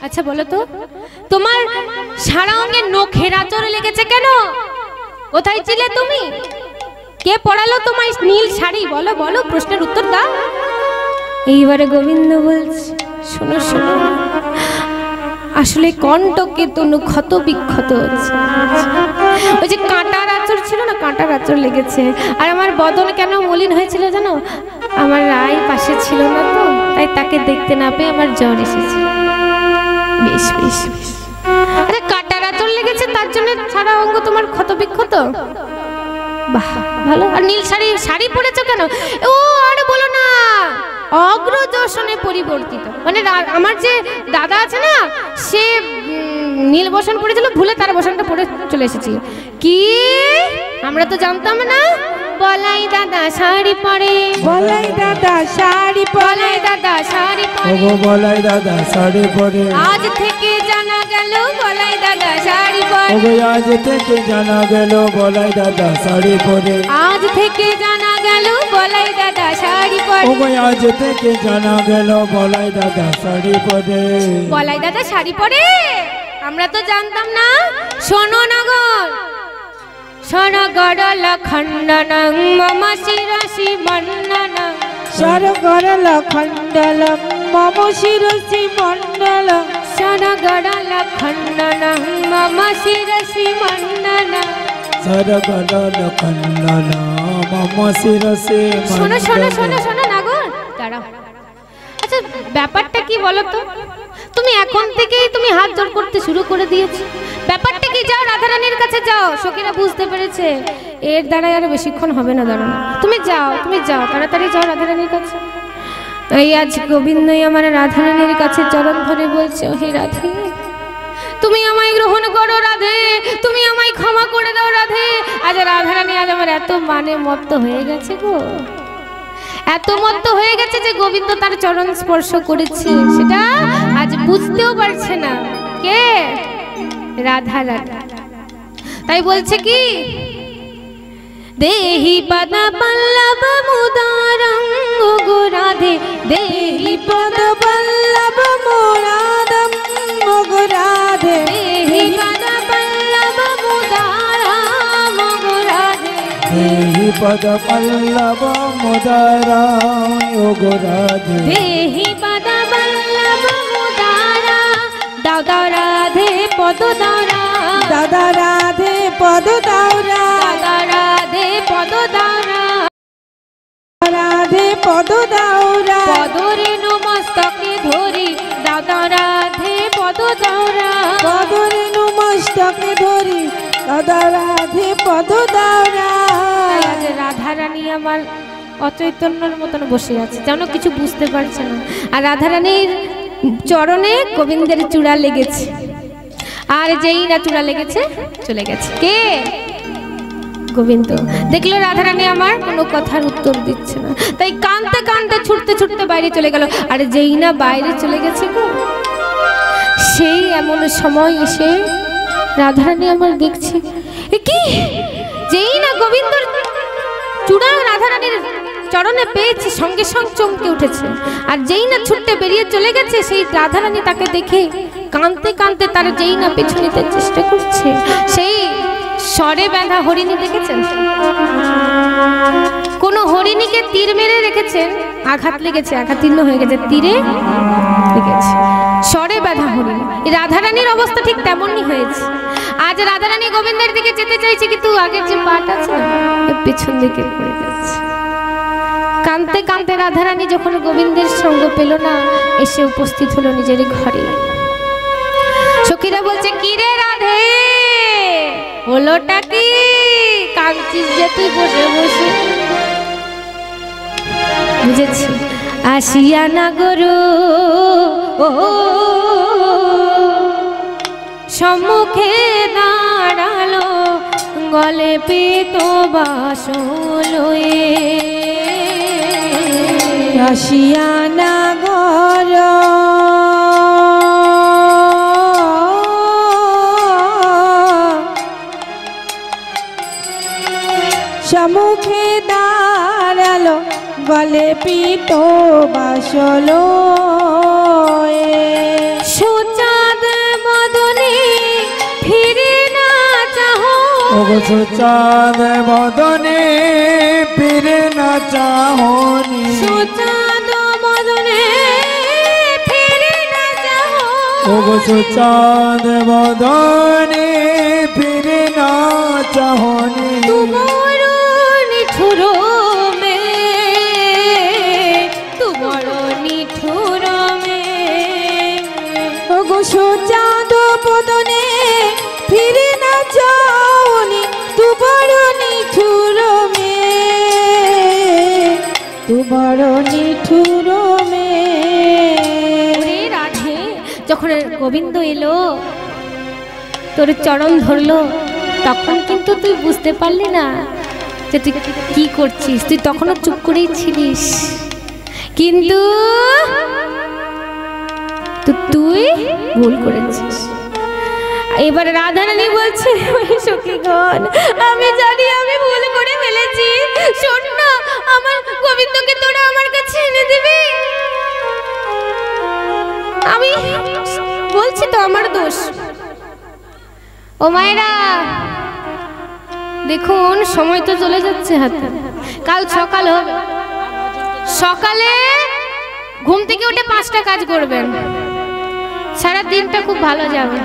আচ্ছা বলো তো, তোমার সারা অঙ্গে নখের আঁচড় লেগেছে কেন? কোথায় ছিলে তুমি? কে পড়ালো তোমায় নীল শাড়ি? বলো বলো, প্রশ্নের উত্তর দাও। এইবারে গোবিন্দ বলছে, শোনো শোনো, আসলে কণ্ঠকে তনু ক্ষত বিক্ষত হচ্ছে। ওই যে কাঁটার আঁচড় ছিল না, কাঁটার আঁচড় লেগেছে। আর আমার বদন কেন মলিন হয়েছিল জানো? আমার রায় পাশে ছিল না তো, তাই তাকে দেখতে না পেয়ে আমার জ্বর এসেছিল। বেশ বেশ বেশ, আরে কাঁটার আঁচড় লেগেছে তার জন্য সারা অঙ্গ তোমার ক্ষত বিক্ষত? বাহ ভালো। আর নীল শাড়ি শাড়ি পরেছো কেন? ও আরে বলো না, অগ্রদর্শনে পরিবর্তিত, মানে আমার যে দাদা আছে না, সে নীল বসন পরেছিল, ভুলে তার বসনটা পরে চলে এসেছি। কি আমরা তো জানতাম না। বলাই দাদা শাড়ি পরে, বলাই দাদা শাড়ি পরে, বলাই দাদা শাড়ি পরে, ওগো বলাই দাদা শাড়ি পরে। আজ থেকে জানা গেল বলাই দাদা শাড়ি পরে, ওগো আজ থেকে জানা গেল বলাই দাদা শাড়ি পরে। আজ থেকে জানা গেল বলাই দাদা শাড়ি পরে, ওগো আজ থেকে জানা গেল বলাই দাদা শাড়ি পরে। বলাই দাদা শাড়ি পরে, আমরা তো জানতাম না। শোনো নগর, সরগরল খণ্ডনং মম শিরসি মণ্ডনং, সরগরল খণ্ডলম মম শিরসি মণ্ডলম, সরগরল খণ্ডনং মম শিরসি মণ্ডনং। সরগরল খণ্ডন মম শিরসি শোনো মণ্ডনং। শোনো শোনো শোনো নগর, দাঁড়াও। আচ্ছা ব্যাপারটা কি বলো তো? তুমি এখন থেকেই তুমি হাত জোড় করতে শুরু করে দিয়েছো, ব্যাপারটা কি? যাও রাধারানীর কাছে যাও, সখীরা বুঝতে পেরেছে এর দ্বারা আর বেশিক্ষণ হবে না, দাঁড়ানো। তুমি যাও, তুমি যাও, তাড়াতাড়ি যাও রাধারানীর কাছে। এই আজ গোবিন্দই আমার রাধারানীর কাছে চরণ ধরে বলছে, হে রাধে, তুমি আমায় গ্রহণ করো রাধে, তুমি আমায় ক্ষমা করে দাও রাধে। আজ রাধারানী আজ আমার এত মানে মত্ত হয়ে গেছে গো, এত মত্ত হয়ে গেছে যে গোবিন্দ তার চরণ স্পর্শ করেছে সেটা আজ বুঝতেও পারছে না। কে? রাধা রাধা। তাই বলছে কি, দেহি পদ পল্লব মুদারং গো রাধে, দেহি পদ পল্লব মুরাদম গো রাধে, দেহি পদ পল্লব মুদারং গো রাধে, দেহি পদ পল্লব মুদারং ওগো রাধে, দেহি পদ পল্লব মুদারা, দাও দাও রাধে পদ দাওরা, দাদা রাধে পদ দাওরা, দাদা রাধে পদ দাওরা, রাধে পদ দাওরা, পদরেণু মস্তকে ধরি, দাদা রাধে পদ দাওরা, পদরেণু মস্তকে ধরি, দাদা রাধে পদ দাওরা। আজ রাধারানী আমার অচৈতন্যের মতন বসে আছে, যেন কিছু বুঝতে পারছে না। আর রাধারানীর চরণে গোবিন্দের চূড়া লেগেছে, আর যেই না চূড়া লেগেছে চলে গেছে। কে? গোবিন্দ। দেখলো রাধারানী আমার কোনো কথার উত্তর দিচ্ছে না, তাই কাঁদতে কাঁদতে ছুটতে ছুটতে বাইরে চলে গেল। আর যেই না বাইরে চলে গেছে গো, সেই এমন সময় এসে রাধারানী আমার দেখছে, এ কি? যেই না গোবিন্দর চূড়া রাধারানীর চরণে পেয়েছে, সঙ্গে সঙ্গে চমকে উঠেছে। আর যেই না ছুটতে বেরিয়ে চলে গেছে, সেই রাধারানী তাকে দেখে কাঁদতে কাঁদতে তার যেই না পেছনে নিতে চেষ্টা করছে। সেই স্বরে বাঁধা হরিণী দেখেছেন? কোন হরিণীকে তীর মেরে রেখেছেন, আঘাত লেগেছে, আঘাতীর্ণ হয়ে গেছে, তীরে লেগেছে, স্বরে বাঁধা হরিণী। রাধারানীর অবস্থা ঠিক তেমনই হয়েছে। আজ রাধারানী গোবিন্দের দিকে যেতে চাইছে, কিন্তু আগের যে পাট আছে পেছন দিকে পড়ে যাচ্ছে। কাঁদতে কাঁদতে রাধারানী যখন গোবিন্দের সঙ্গ পেল না, এসে উপস্থিত হলো নিজের ঘরে। সখীরা বলছে, কি রে রাধে, হলোটা কি? কাঁদছিস যে তুই বসে বসে? বুঝেছি, আসিয়া না গরু ও সম্মুখে দাঁড়ালো, গলে পেত বাসলয়ে, আসিয়া না গর সম্মুখে দাঁড়ালো, গলে পিত বাসলো, সোজা ওগো সুচাঁদ বদনে ফিরে না চাহনি সুচাঁদ বদনে ফিরে না চাহনি ওগো সুচাঁদ বদনে ফিরে না চাহনি তোমার নিঠুর মে তোমার নিঠুর মে ওগো সুচাঁদ বদনে ফিরে না চাওনি তোমার নিঠুর মে তোমার নিঠুর মে। ওরে রাধে, যখন গোবিন্দ এলো তোর চরণ ধরলো তখন কিন্তু তুই বুঝতে পারলি না যে তুই কি করছিস, তুই তখনও চুপ করেই ছিলিস, কিন্তু তুই ভুল করেছিস। এবার রাধারানী বলছে সখীগণ আমি জানি আমি ভুল করে ফেলেছি, শোন না আমার গোবিন্দকে তোরা আমার কাছে এনে দিবি। আমি বলছি তো আমার দোষ। ও মায়েরা দেখুন সময় তো চলে যাচ্ছে হাতে, কাল সকাল হবে, সকালে ঘুম থেকে উঠে 5টা কাজ করবেন, সারা দিনটা খুব ভালো যাবে।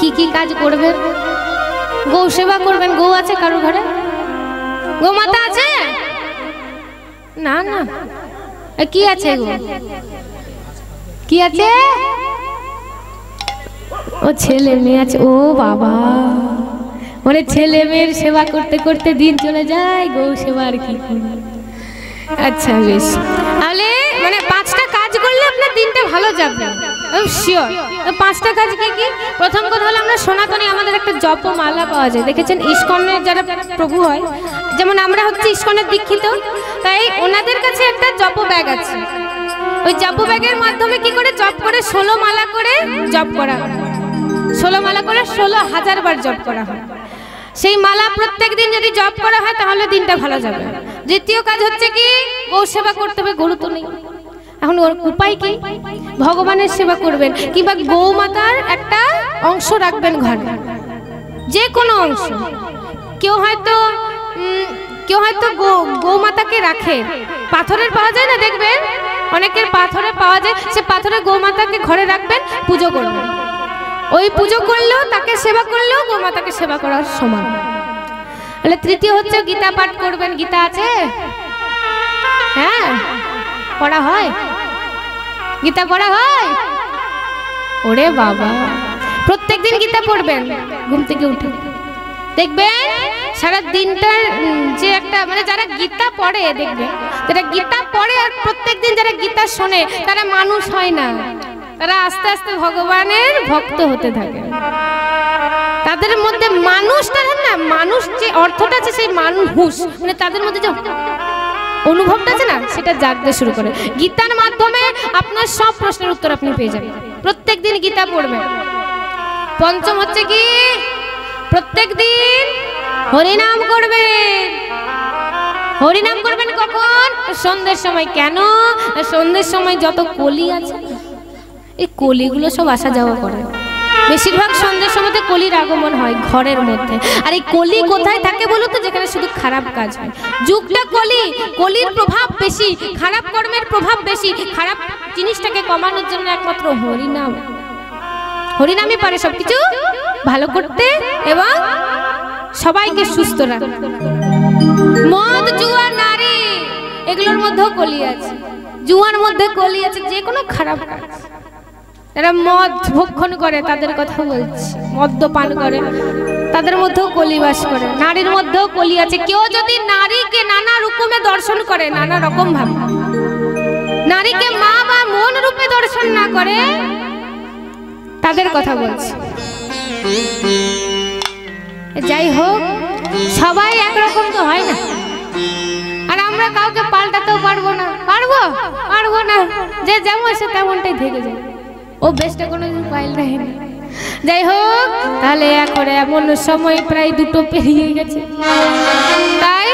কি কি কাজ করবেন? গৌ সেবা করবেন। গৌ আছে কারো ঘরে? গোমাতা আছে? না না, কি আছে গো? কি আছে? ও ছেলে মেয়ে আছে। ও বাবা, মানে ছেলে মেয়ের সেবা করতে করতে দিন চলে যায়, গৌ সেবা আর কি করবে। আচ্ছা বেশ, তাহলে মানে 5টা কাজ করলে আপনার দিনটা ভালো যাবে শিওর। 5টা কাজ কি কি? প্রথম কথা হলো আমরা সনাতনী আমাদের একটা জপমালা পাওয়া যায়, দেখেছেন ইস্কনের যারা প্রভু হয়, যেমন আমরা হচ্ছে ইস্কনের দীক্ষিত, তাই ওনাদের কাছে একটা জপ ব্যাগ আছে। ওই জপ ব্যাগের মাধ্যমে কি করে জপ করে 16 মালা করে জপ করা হয়, 16 মালা করে 16,000 বার জপ করা হয়। সেই মালা প্রত্যেক দিন যদি জপ করা হয় তাহলে দিনটা ভালো যাবে। দ্বিতীয় কাজ হচ্ছে কি, গৌ সেবা করতে হবে, গরু তো নেই, এখন ওর উপায় কি? ভগবানের সেবা করবেন, কিংবা গৌ মাতার একটা অংশ রাখবেন ঘরে, যে কোনো অংশ। কেউ হয়তো গৌ মাতাকে রাখে, পাথরের পাওয়া যায় না, দেখবেন অনেকের পাথরে পাওয়া যায়, সে পাথরে গৌ মাতাকে ঘরে রাখবেন, পুজো করবেন। ওই পুজো করলেও তাকে সেবা করলেও গৌ মাতাকে সেবা করার সমান। তাহলে তৃতীয় হচ্ছে গীতা পাঠ করবেন। গীতা আছে? হ্যাঁ, পড়া হয়? গীতা পড়া হয়? ওরে বাবা, প্রত্যেকদিন গীতা পড়বেন ঘুম থেকে উঠে, দেখবেন সারা দিনটার যে একটা মানে যারা গীতা পড়ে, দেখবেন যারা গীতা পড়ে আর প্রত্যেকদিন যারা গীতা শোনে তারা মানুষ হয় না, তারা আস্তে আস্তে ভগবানের ভক্ত হতে থাকে। তাদের মধ্যে মানুষটা না, মানুষ যে অর্থটা আছে সেই মানুষ মানে তাদের মধ্যে যে অনুভবটা আছে না সেটা জাগতে শুরু করে। গীতার মাধ্যমে আপনার সব প্রশ্নের উত্তর আপনি পেয়ে যাবেন। প্রত্যেকদিন গীতা পড়বেন। পঞ্চম হচ্ছে কি, প্রত্যেকদিন হরিনাম করবেন। হরিনাম করবেন কখন? সন্ধ্যের সময়। কেন? সন্ধ্যের সময় যত কলি আছে, এই কলিগুলো সব আসা যাওয়া করে, বেশিরভাগ সন্ধ্যের সময়তে কলির আগমন হয় ঘরের মধ্যে। আর এই কলি কোথায় থাকে বলো তো? যেখানে শুধু খারাপ কাজ হয়। যুগটা কলি, কলির প্রভাব বেশি, খারাপ কর্মের প্রভাব বেশি। খারাপ জিনিসটাকে কমানোর জন্য একমাত্র হরিনাম, হরিনামই পারে সবকিছু ভালো করতে এবং সবাইকে সুস্থ রাখতে। মদ, জুয়া, নারী এগুলোর মধ্যেও কলি আছে, জুয়ার মধ্যে কলি আছে, যে কোনো খারাপ কাজ। যারা মদ ভক্ষণ করে তাদের কথা বলছি, মদ্যপান করে তাদের মধ্যেও কলি বাস করে। নারীর মধ্যেও কলি আছে। কেউ যদি নারীকে নানা রকমে দর্শন করে, নানা রকম ভাবে, নারীকে মা বা মন রূপে দর্শন না করে, তাদের কথা বলছি। যাই হোক, সবাই একরকম তো হয় না, আর আমরা কাউকে পাল্টাতেও পারবো না। পারবো না, যে যেমন সে তেমনটাই থেকে যায়। ও বেশটা কোনো পাল্টায় না। যাই হোক, তাহলে এখন এমন সময় প্রায় 2টো পেরিয়ে গেছে, তাই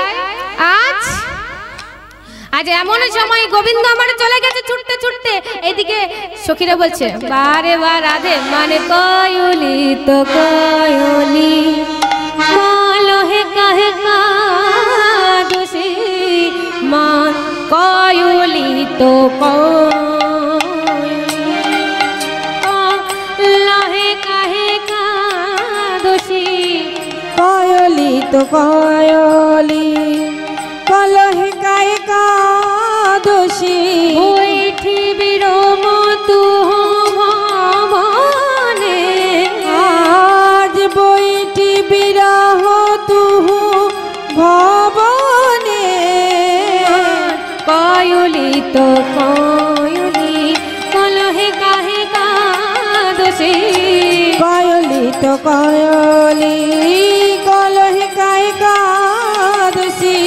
আজ এমন সময় গোবিন্দ আমার চলে গেছে ছুটতে ছুটতে। এদিকে সখীরা বলছে, বারে বার রাধে মানে কয়লি তো কয়লি কাহে কাঁদোসে মা কয়লি তো লাহে কাহে কাঁদোসে কয়লি তো কয়লি কলহে কায়ে কাদোষী বৈঠি বিরম তু ভবনে আজ বইটি বিরহ তুহু ভবনে কয়লি তো কয়লি কলহে কাহে কাঁদোসে কয়লি তো কয়লি কলহে কায়ে কাদোষী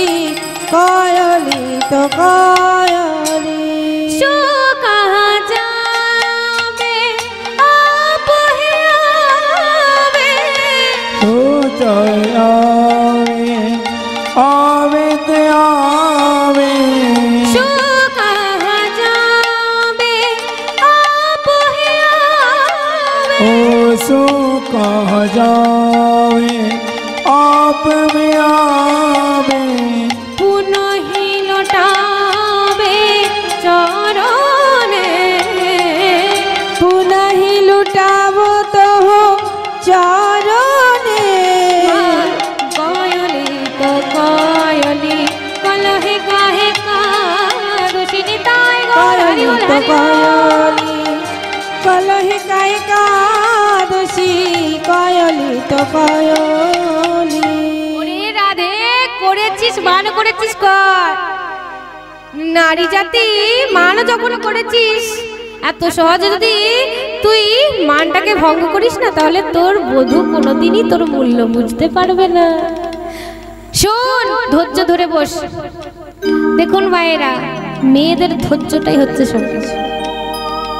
কয়লি তো কয়লি শোকা যাবে আপহে আবে সোচায় আবে আবে তে আবে শোকা যাবে আপহে আবে ও সো কহ যাবে आप में आवे পুনহি লটাবে চরণে পুনহি লুটাবো তো চরণে কয়লি তো কয়লি কলহে কাহে কাদোষিনী তাই কয়লি তো কয়লি কলহে কায়ে কাদোষী কয়লি তো কয়লি ওরে রাধে করেছিস মান করেছিস কর নারী জাতি মান যখন করেছিস এত সহজে যদি তুই মানটাকে ভঙ্গ করিস না তাহলে তোর বধূ কোনোদিনই তোর মূল্য বুঝতে পারবে না শোন ধৈর্য ধরে বস দেখুন ভাইয়েরা মেয়েদের ধৈর্যটাই হচ্ছে সবকিছু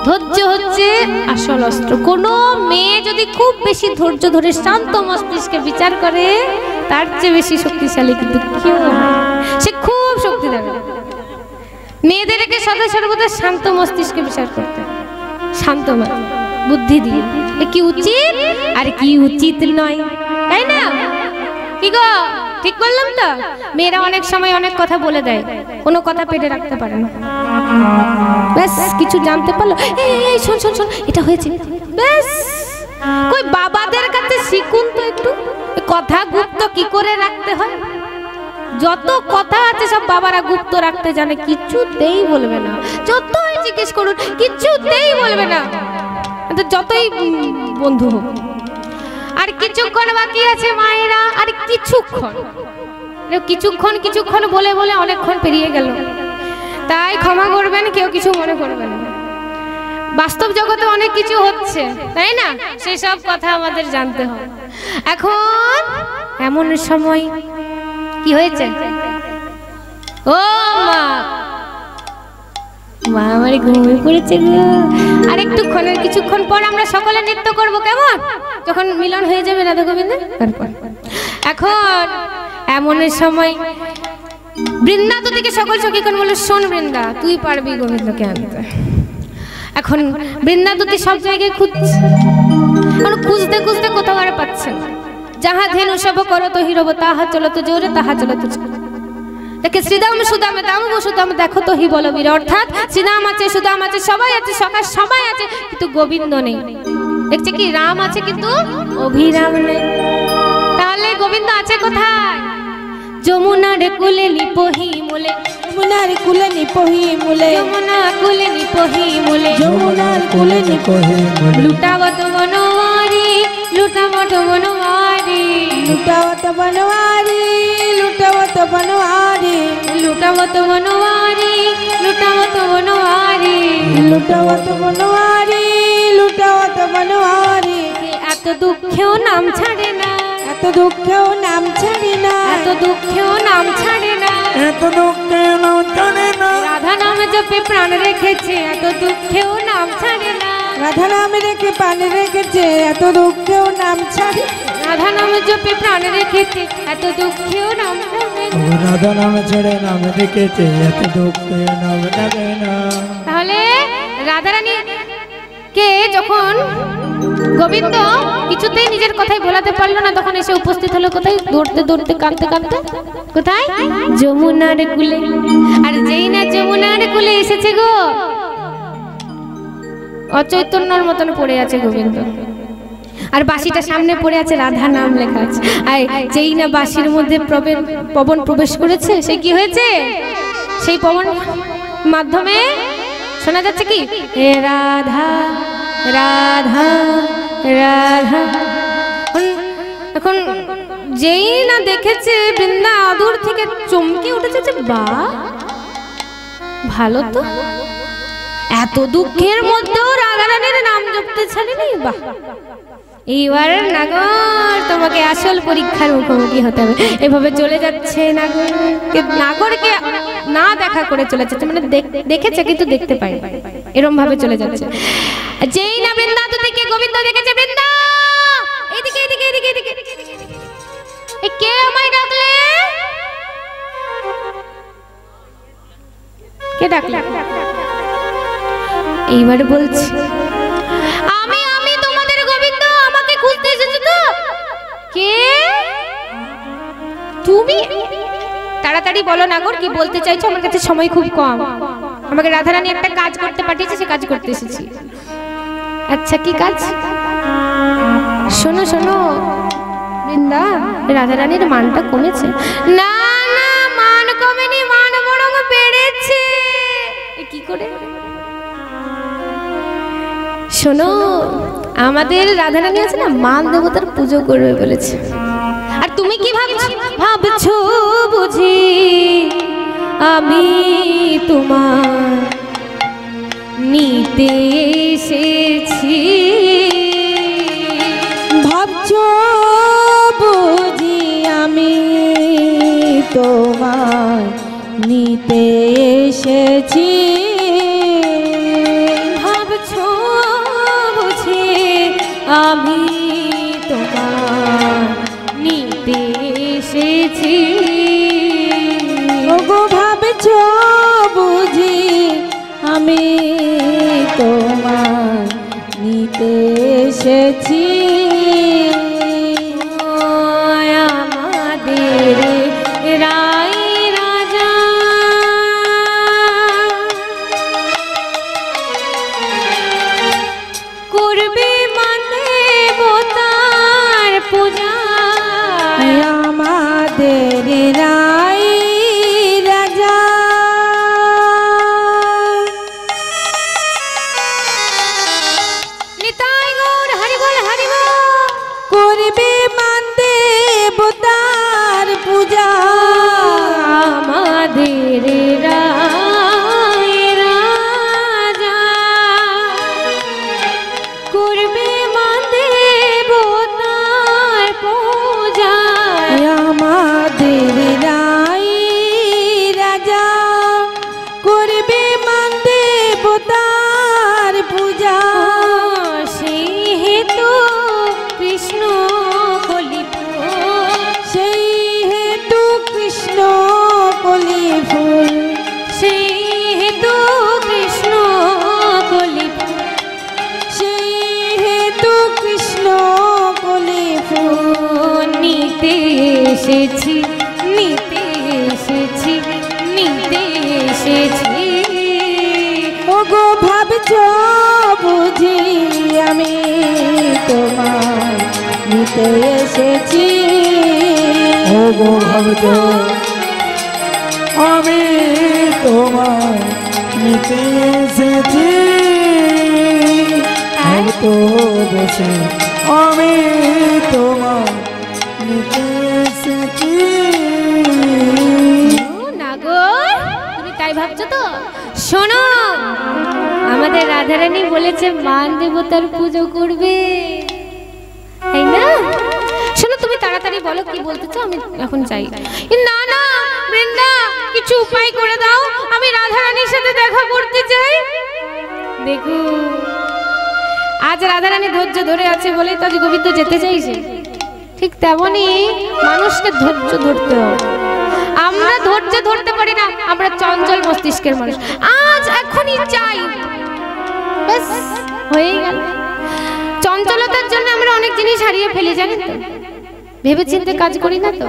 ধৈর্য হচ্ছে আসল অস্ত্র কোনো মেয়ে যদি খুব বেশি ধৈর্য ধরে শান্ত মস্তিষ্কে বিচার করে তার চেয়ে বেশি শক্তিশালী কিন্তু কেউ নয়। সে খুব শক্তি দেবে মেয়েদেরকে সদা সর্বদা শান্ত মস্তিষ্কে বিচার করতে শান্ত বুদ্ধি দিয়ে এ কি উচিত আর কি উচিত নয় তাই না কি গো ঠিক বললাম তো মেয়েরা অনেক সময় অনেক কথা বলে দেয় কোনো কথা পেটে রাখতে পারে না ব্যাস কিছু জানতে পারলো এই শোন শোন শোন এটা হয়েছে ব্যাস কই বাবাদের কাছে শিখুন তো একটু কথা গুপ্ত কি করে রাখতে হয় যত কথা আছে সব বাবারা গুপ্ত রাখতে জানে কিছুতেই বলবে না যতই জিজ্ঞেস করুন কিছুতেই বলবে না যতই বন্ধু হোক আর কিছুক্ষণ বাকি আছে মায়েরা আর কিছুক্ষণ কিছুক্ষণ বলে বলে অনেকক্ষণ পেরিয়ে গেল তাই ক্ষমা করবেন কেউ কিছু মনে করবেন না বাস্তব জগতে অনেক কিছু হচ্ছে তাই না সেই সব কথা আমাদের জানতে হবে এখন এমন সময় কি হয়েছে ও মা মা আমার ঘুমিয়ে পড়েছে গো আর একটুক্ষণের কিছুক্ষণ পর আমরা সকলে নৃত্য করব কেমন যখন মিলন হয়ে যাবে রাধা গোবিন্দের তারপর এখন এমন সময় বৃন্দাবতীকে সকল সখীগণ বলে শোন বৃন্দা তুই পারবি গোবিন্দকে আনতে এখন বৃন্দাবতী সব জায়গায় খুঁজছে খুঁজতে খুঁজতে কোথাও আর পাচ্ছে না যাহা ধেনু সব করো তো হিরব তাহা চলো তো জোরে তাহা চলো তো দেখে শ্রীদাম সুদামে দাম সুদাম দেখো তো হি বলো বীর অর্থাৎ শ্রীদাম আছে সুদাম আছে সবাই আছে সবাই আছে কিন্তু গোবিন্দ নেই দেখছে কি রাম আছে কিন্তু অভিরাম নেই তাহলে গোবিন্দ আছে কোথায় যমুনার কুলে লিপহি মূলে যমুনার কুলে নিপহি মূলে যমুনা কুলে নিপহি মূলে যমুনার কুলে নিপহি মূলে লুটাবত বনওয়ারি লুটাবত বনওয়ারি লুটাবত বনওয়ারি লুটাবত বনওয়ারি লুটাবত বনওয়ারি লুটাবত বনওয়ারি লুটাবত বনওয়ারি লুটাবত বনওয়ারি এত দুঃখেও নাম ছাড়ে না এত দুঃখেও নাম ছাড়ি না এত দুঃখেও নাম ছাড়ে না এত দুঃখে নাম ছাড়ে না রাধা নাম জপে প্রাণ রেখেছে এত দুঃখেও নাম ছাড়ে না রাধা নামে রেখে পানি রেখেছে এত দুঃখেও নাম ছাড়ি রাধা নাম জপে প্রাণ রেখেছে এত দুঃখেও নাম ছাড়ে না। ও রাধা নাম ছেড়ে নাম রেখেছে এত দুঃখে নাম লাগে না তাহলে রাধারানী কে যখন গোবিন্দ কিছুতেই নিজের কথাই বলাতে পারলো না, তখন এসে উপস্থিত হলো কোথায়? দৌড়তে দৌড়তে কাঁদতে কাঁদতে কোথায়? যমুনার কূলে। আর যেই না যমুনার কূলে এসেছে গো, অচৈতন্যর মতন পড়ে আছে গোবিন্দ, আর বাঁশিটা সামনে পড়ে আছে, রাধা নাম লেখা আছে। আর যেই না বাঁশির মধ্যে পবন প্রবেশ করেছে, সে কি হয়েছে? সেই পবন মাধ্যমে শোনা যাচ্ছে কি? হে রাধা রাধা রাধা। এখন যেই না দেখেছে বৃন্দা অদূর থেকে চমকে উঠেছে যে বা ভালো তো, এত দুঃখের মধ্যেও রাধারানীর নাম জপতে ছাড়েনি। বাহ, এইবার নাগর তোমাকে আসল পরীক্ষার মুখোমুখি হতে হবে। এভাবে চলে যাচ্ছে নাগরকে না দেখা করে চলে যাচ্ছে, মানে দেখেছে কিন্তু দেখতে পায়, এরকম ভাবে চলে যাচ্ছে। যেই না বৃন্দা থেকে গোবিন্দ দেখেছে, বৃন্দা এদিকে এদিকে এদিকে এদিকে, কে আমায় ডাকলে? কে ডাকলে? এইবার বলছি আমি আমি তোমাদের গোবিন্দ, আমাকে খুঁজতে এসেছো তো? কে তুমি? তাড়াতাড়ি বলো নাগর, কি বলতে চাইছো? আমার কাছে সময় খুব কম, আমাকে রাধারানী একটা কাজ করতে পাঠিয়েছে, সে কাজ করতে এসেছি। আচ্ছা কি কাজ? শোনো শোনো বৃন্দা, রাধারানীর মানটা কমেছে। না না, মান কমেনি, মান বরং বেড়েছে। কি করে? শোনো, আমাদের রাধারানী আছে না, মান দেবতার পুজো করবে বলেছে। আর তুমি কি ভাবছো বুঝি আমি তোমার নিতে এসেছি? ভাবছো বুঝি আমি তোমার নিতে এসেছি? ভাবছো বুঝি আমি তোমার নিতে এসেছি? ওগো ভাবছো বুঝি আমি তোমার নিতে এসেছি? আমাদের রাই রাজা করবে মানে বোতার পূজা। আমাদের রাই রাজা নিতাই গৌর হরিবল হরিবল করবে মান দেবতার পূজা। আমাদের রাই রাজা করবে মান দেবতার পূজা। আমাদের রাই রাজা করবে মান দেবতার পূজা। সেই হেতু কৃষ্ণ কলিফুল, সেই হেতু কৃষ্ণ কলি ফুল, সেই হেতু কৃষ্ণ কলিফুল, সেই হেতু কৃষ্ণ কলি ফুল নিতে এসেছি, নিতে এসেছি, নিতে এসেছি। ওগো ভাবছো বুঝি আমি তোমার নিতে এসেছি? ওগো ভাবছো আমি তোমার নিতে এসেছি? ভাবতো বসে আমি তোমার নিতে এসেছি। নাগর তুমি তাই ভাবছো তো? শোনো, আমাদের রাধারানী বলেছে মান দেবতার পুজো করবে, তাই না? শোনো, তুমি তাড়াতাড়ি বলো কি বলতে চাও, আমি এখন চাই। না না বৃন্দা, কিছু উপায় করে দাও, আমি রাধারানীর সাথে দেখা করতে চাই। দেখো, আজ রাধারানী ধৈর্য ধরে আছে বলেই তো আজ গোবিন্দ যেতে চাইছে। ঠিক তেমনি মানুষকে ধৈর্য ধরতে হবে। আমরা ধৈর্য ধরতে পারি না, আমরা চঞ্চল মস্তিষ্কের মানুষ। আজ এখনই চাই, ব্যাস হয়ে গেল। চঞ্চলতার জন্য আমরা অনেক জিনিস হারিয়ে ফেলি, জানি তো, ভেবে চিন্তে কাজ করি না তো।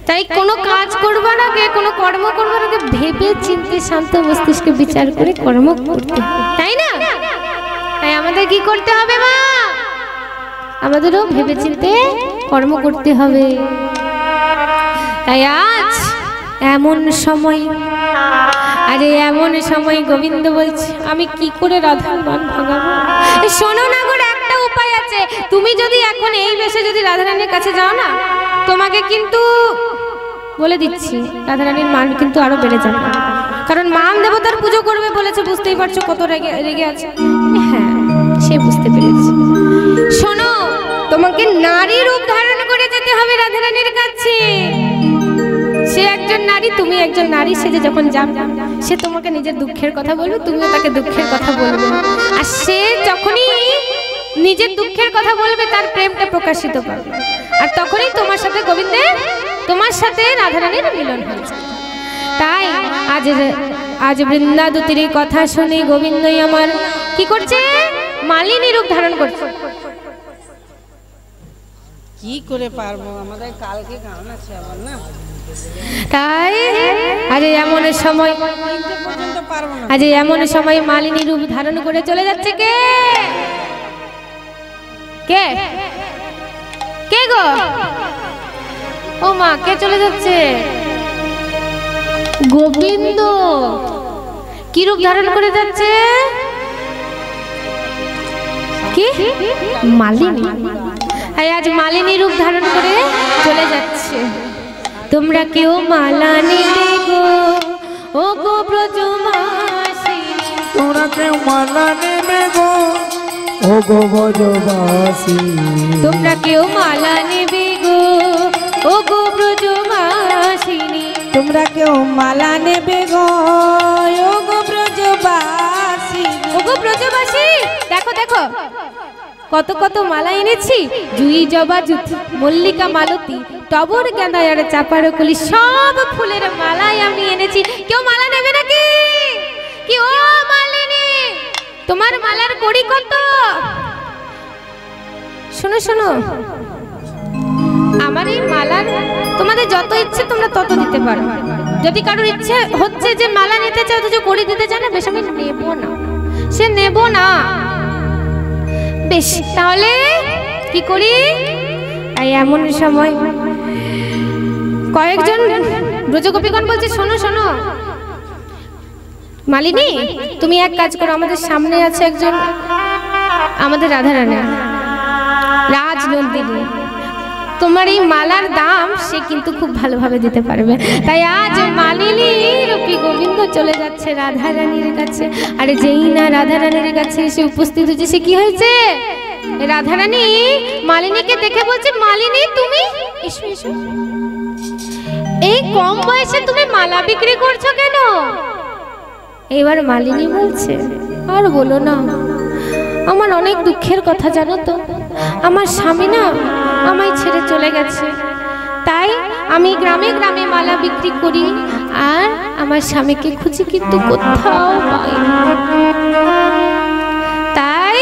তাই কোনো কাজ করবার আগে, কোনো কর্ম করবার আগে ভেবে চিন্তে শান্ত মস্তিষ্কে বিচার করে কর্ম করতে, তাই না? তাই আমাদের কি করতে হবে মা? আমাদেরও ভেবে চিন্তে কর্ম করতে হবে। তাই আজ এমন সময়, আরে এমন সময় গোবিন্দ বলছে আমি কি করে রাধার মন ভাঙাবো। শোনো না গো, একটা উপায় আছে। তুমি যদি এখন এই বেশে যদি রাধারানীর কাছে যাও না, তোমাকে কিন্তু বলে দিচ্ছি রাধারানীর মান কিন্তু আরো বেড়ে যাবে। কারণ মান দেবতার পুজো করবে বলেছে, বুঝতেই পারছো কত রেগে আছে। হ্যাঁ, সে বুঝতে পেরেছে। শোনো, তোমাকে নারী রূপ ধারণ করে যেতে হবে রাধারানীর কাছে। সে একজন নারী, তুমি একজন নারী, সে যে যখন যাবে সে তোমাকে নিজের দুঃখের কথা বলবে, তুমিও তাকে দুঃখের কথা বলবে। আর সে যখনই নিজের দুঃখের কথা বলবে তার প্রেমটা প্রকাশিত পাবে, আর তখনই তোমার সাথে গোবিন্দের, তোমার সাথে রাধারানীর মিলন হয়েছে। তাই আজ বৃন্দাদুতির কথা শুনে গোবিন্দই আমার কি করছে? মালিনী রূপ ধারণ করছে। কি করে পারবো, আমাদের কালকে গান আছে আবার না। তাই আরে এমন সময়, আজ এমন সময় মালিনী রূপ ধারণ করে চলে যাচ্ছে কে? কে কে গো? ও মা, কে চলে যাচ্ছে? গোবিন্দ। কি রূপ ধারণ করে যাচ্ছে? কি? মালিনী। আজ মালিনী রূপ ধারণ করে চলে যাচ্ছে। তোমরা কেউ মালা নেবে গো, ও গো ব্রজবাসী। তোমরা কেউ মালা নেবে গো, ও গো ব্রজবাসী। তোমরা কেউ মালা নেবে গো, ও গো ব্রজবাসিনী। তোমরা কেউ মালা নেবে গো, ও গো ব্রজবাসী। ও গো ব্রজবাসী, দেখো দেখো কত কত মালা এনেছি। জুই, জবা, মল্লিকা, মালতী, টবর, গাঁদা আর চাপার কলি, সব ফুলের মালাই আমি এনেছি। কেউ মালা নেবে নাকি? কি ও মালিনী, তোমার মালার কড়ি কত? শোনো শোনো, আমার এই মালার তোমাদের যত ইচ্ছে তোমরা তত দিতে পারো। যদি কারোর ইচ্ছে হচ্ছে যে মালা নিতে চাও, তো কড়ি দিতে চায় না, বেশ আমি নেব না, সে নেব না। বেশ, তাহলে কি করি? তাই এমন সময় কয়েকজন ব্রজগোপীগণ বলছে, শোনো শোনো মালিনী, তুমি এক কাজ করো, আমাদের সামনে আছে একজন আমাদের রাধারানী, রাজনন্দিনী। তোমার এই মালার দাম সে কিন্তু খুব ভালোভাবে দিতে পারবে। তাই আজ মালিনী রূপী গোবিন্দ চলে যাচ্ছে রাধারানীর কাছে। আরে যেই না রাধারানীর কাছে এসে উপস্থিত হয়েছে, সে কি হয়েছে? রাধারানী মালিনীকে দেখে বলছে, মালিনী তুমি এসো এসো, এই কম বয়সে তুমি মালা বিক্রি করছো কেন? এবার মালিনী বলছে, আর বলো না, আমার অনেক দুঃখের কথা জানো তো। আমার স্বামী না আমায় ছেড়ে চলে গেছে, তাই আমি গ্রামে গ্রামে মালা বিক্রি করি, আর আমার স্বামীকে খুঁজি কিন্তু কোথাও পাই না। তাই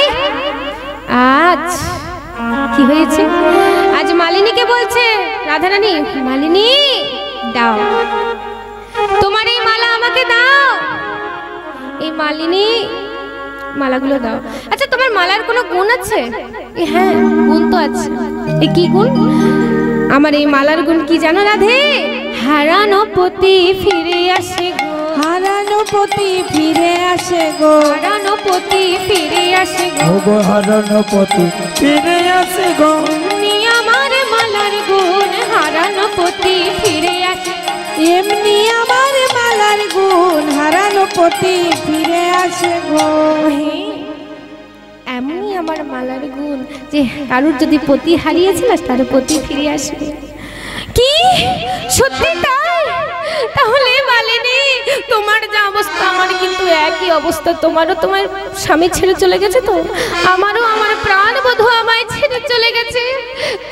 আজ কি হয়েছে? আজ মালিনীকে বলছে রাধারানী, মালিনী দাও, তোমার এই মালা আমাকে দাও। এই মালিনী মালাগুলো দাও। আচ্ছা, তোমার মালার কোনো গুণ আছে? হ্যাঁ, গুণ তো আছে। এ কি গুণ? আমার এই মালার গুণ কি জানো রাধে? হারানো পতি ফিরে আসে গো, হারানো পতি ফিরে আসে গো, হারানো পতি ফিরে আসে গো, ও গো হারানো পতি ফিরে আসে গো। এমনি আমার মালার গুণ, হারানো পতি ফিরে আসে। এমনি আমার মালার গুণ, হারানো পতি ফিরে আসে গো। এমনি আমার মালার গুণ যে কারুর যদি পতি হারিয়েছিল তার পতি ফিরে আসবে। কি সত্যি তাই? তাহলে মালিনী, তোমার যা অবস্থা আমার কিন্তু একই অবস্থা। তোমারও তোমার স্বামী ছেড়ে চলে গেছে, তো আমারও আমার প্রাণবধূ আমায় ছেড়ে চলে গেছে।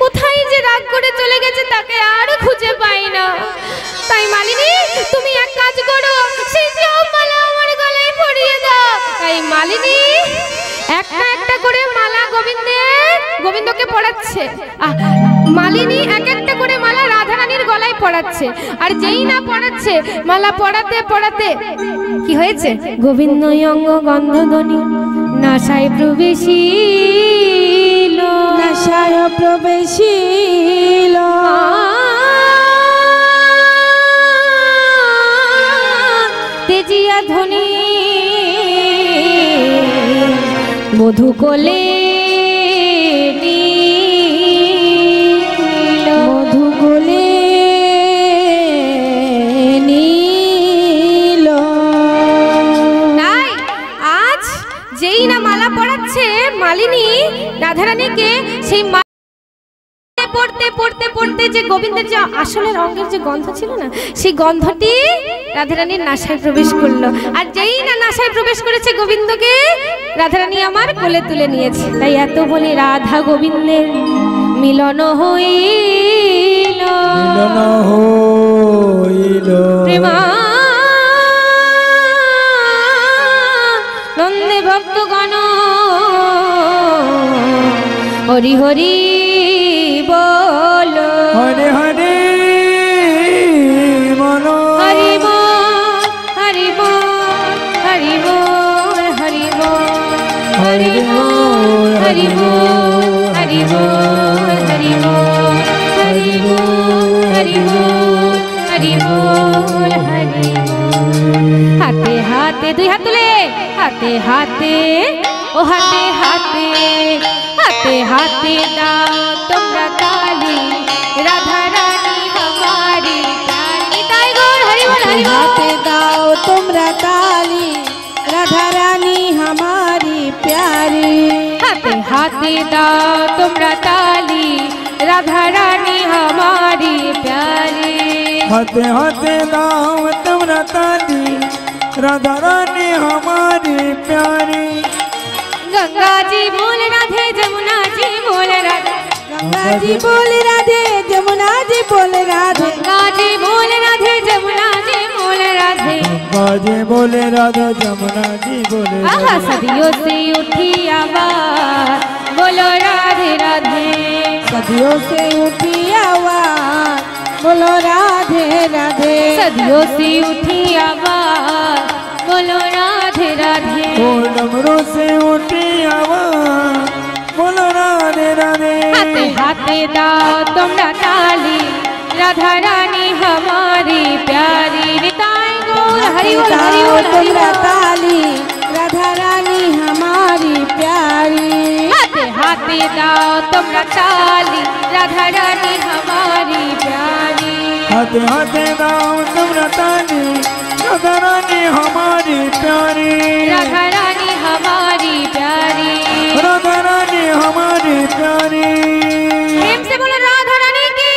কোথায় যে রাগ করে চলে গেছে তাকে আর খুঁজে পাই না। তাই মালিনী, তুমি এক কাজ করো, সেই সব মালা আমার গলায় পরিয়ে দাও। তাই মালিনী একটা একটা করে মালা গোবিন্দের গোবিন্দকে পড়াচ্ছে। মালিনী এক একটা করে মালা রাধারানীর গলায় পড়াচ্ছে, আর যেই না পড়াচ্ছে মালা পড়াতে পড়াতে কি হয়েছে, গোবিন্দ অঙ্গ গন্ধধ্বনি নাসায় প্রবেশিল, নাসায় প্রবেশিল, তেজিয়া ধ্বনি মধু কোলে মধু কোলে নীল। তাই আজ যেই না মালা পড়াচ্ছে মালিনী রাধারানীকে, সেই পড়তে পড়তে পড়তে যে গোবিন্দের যে আসলে রঙের যে গন্ধ ছিল না, সেই গন্ধটি রাধারানীর নাসায় প্রবেশ করলো। আর যেই না নাসায় প্রবেশ করেছে গোবিন্দকে রাধারানী আমার কোলে তুলে নিয়েছে। তাই এত বলি রাধা গোবিন্দের মিলন হইল, মিলন হইল, প্রেমানন্দে ভক্তগণ হরি হরি বলো, হরে হরে মনো, হরি বল হরি বল হরি বল হরি বল হরি বল হরি বল হরি বল হরি বল হরি বল হরি বল হরি বল হরি বল। হাতে হাতে দুই হাত তুলে, হাতে হাতে ও হাতে হাতে, হাতে হাতে দাও তোমরা তালি রাধা রানী हमारी प्यारी। তাই গৌর হরি বল হরি বল। हाथे दाओ तुमरा ताली राधा रानी हमारी प्यारी। हाथे हाथे दाओ तुमरा ताली राधा रानी हमारी प्यारी। हाथे हाथे दाओ तुमरा ताली राधा रानी हमारी प्यारी। गंगा जी बोल राधे जमुना जी बोल राधे, गंगा जी बोल राधे जमुना जी बोल राधे, गंगा जी बोल राधे जमुना जी बोल राधे। गंगा जी बोले राधा जमुना जी बोले आहा सदियों से उठी आवाज बोलो राधे राधे, सदियों से उठी आवाज बोलो राधे राधे, सदियों से उठी आवाज बोलो राधे राधे। ओ डमरू से उठी आवाज बोलो राधे राधे। हाथे हाथे दाओ तुमरा ताली राधा रानी हमारी प्यारी। निताई गौर हरि बोल हरि बोल हरि तुमरा बोल। ताली राधा रानी हमारी प्यारी। हाथे हाथे दाओ तुमरा ताली राधा रानी हमारी प्यारी। हाथे हाथे दाओ तुमरा ताली राधा रानी हमारी प्यारी। राधा रानी हमारी प्यारी, राधा रानी हमारी प्यारी। प्रेम से बोलो राधा रानी की,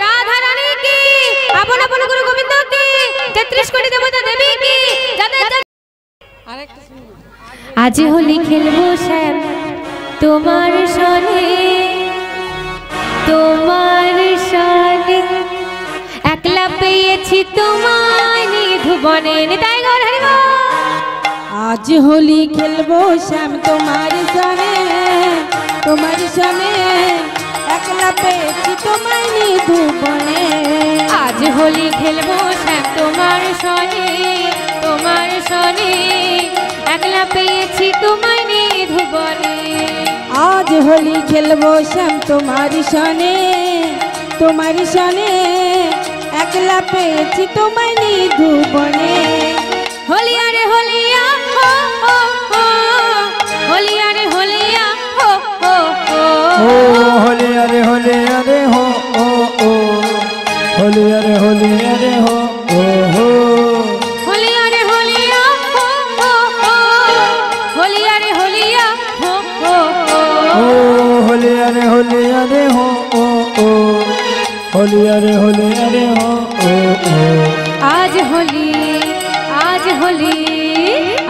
राधा रानी की, अपन अपन गुरु गोविंद की, 33 कोटी देवता देवी की। आज होली खेलबो श्याम তোমার সনে, তোমার সনে একলা পেয়েছি তোমায় নিধুবনে। নিতাই গৌর হরি বল। आज होली खेलबो श्याम तुम्हारे सने, तुम्हारे सने एकला पेची तुम्हारी निधु बने। आज होली खेलबो श्याम তোমার সনে, তোমার সনে একলা পেয়েছি তোমায় নিধুবনে। आज होली खेलबो श्याम तुम्हारी सने, तुम्हारी सने एकला पेची तुम्हारी निधु बने। होलिया रे होलिया हो हो हो, होलिया रे होलिया हो हो हो, ओ होली अरे होली अरे हो ओ ओ, होली अरे होली अरे हो ओ हो, होलिया रे होलिया हो हो हो, होलिया रे होलिया हो हो हो। ओ होली अरे होली अरे हो ओ ओ, होली अरे होली अरे हो ओ ओ। आज होली, आज होली,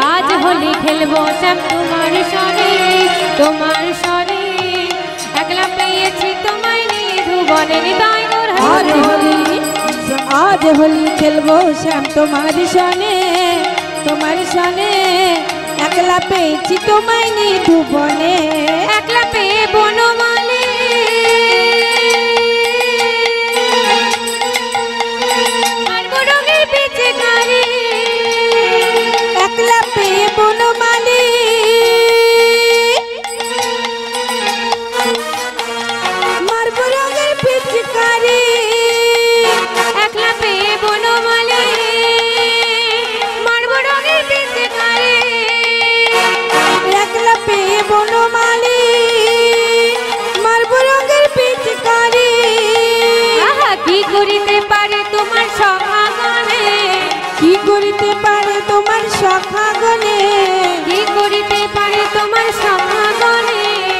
आज होली खेलबो श्याम তোমার সনে, তোমার সনে একলা পেয়েছি তোমায় নিধুবনে। নিতাই গৌর आज হরি বল। होली, आज होली खेलबो श्याम तुम्हारी सने, तुम्हारी सने एकला पेची तुम्हारी निधु बने। একলা পেয়ে বনম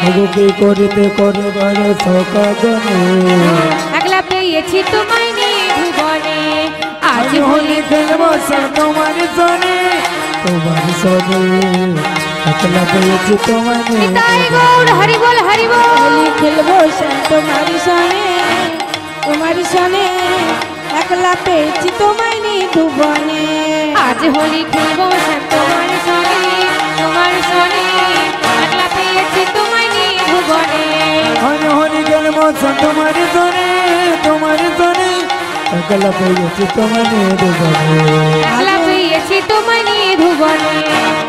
ওগো কি করিতে করিবার সকাগনে একলা পেয়েছি তোমায় নিয়ে ভুবনে আজ আজ হোলি খেলবো সব তোমার সনে তোমার সনে একলা পেয়েছি তোমার তাই গৌর হরি বল হরি বল হোলি খেলবো তোমার সনে তোমার সনে একলা পেয়েছি তোমায় নিয়ে ভুবনে আজ হোলি খেলবো তোমার সনে তোমার সনে একলা পেয়েছি তোমায় নিয়ে ভুবনে হরি হরি খেলবো সব তোমার সনে তোমার সনে একলা পেয়েছি তোমার ভুবনে একলা পেয়েছি তোমায় নিয়ে ভুবনে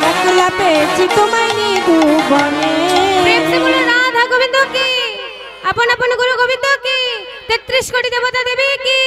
একলা পেয়েছি তোমায় নিয়ে ভুবনে প্রেম সে বলো রাধা গোবিন্দ কি আপন আপন গুরু গোবিন্দ কি 33 কোটি দেবতা দেবী কি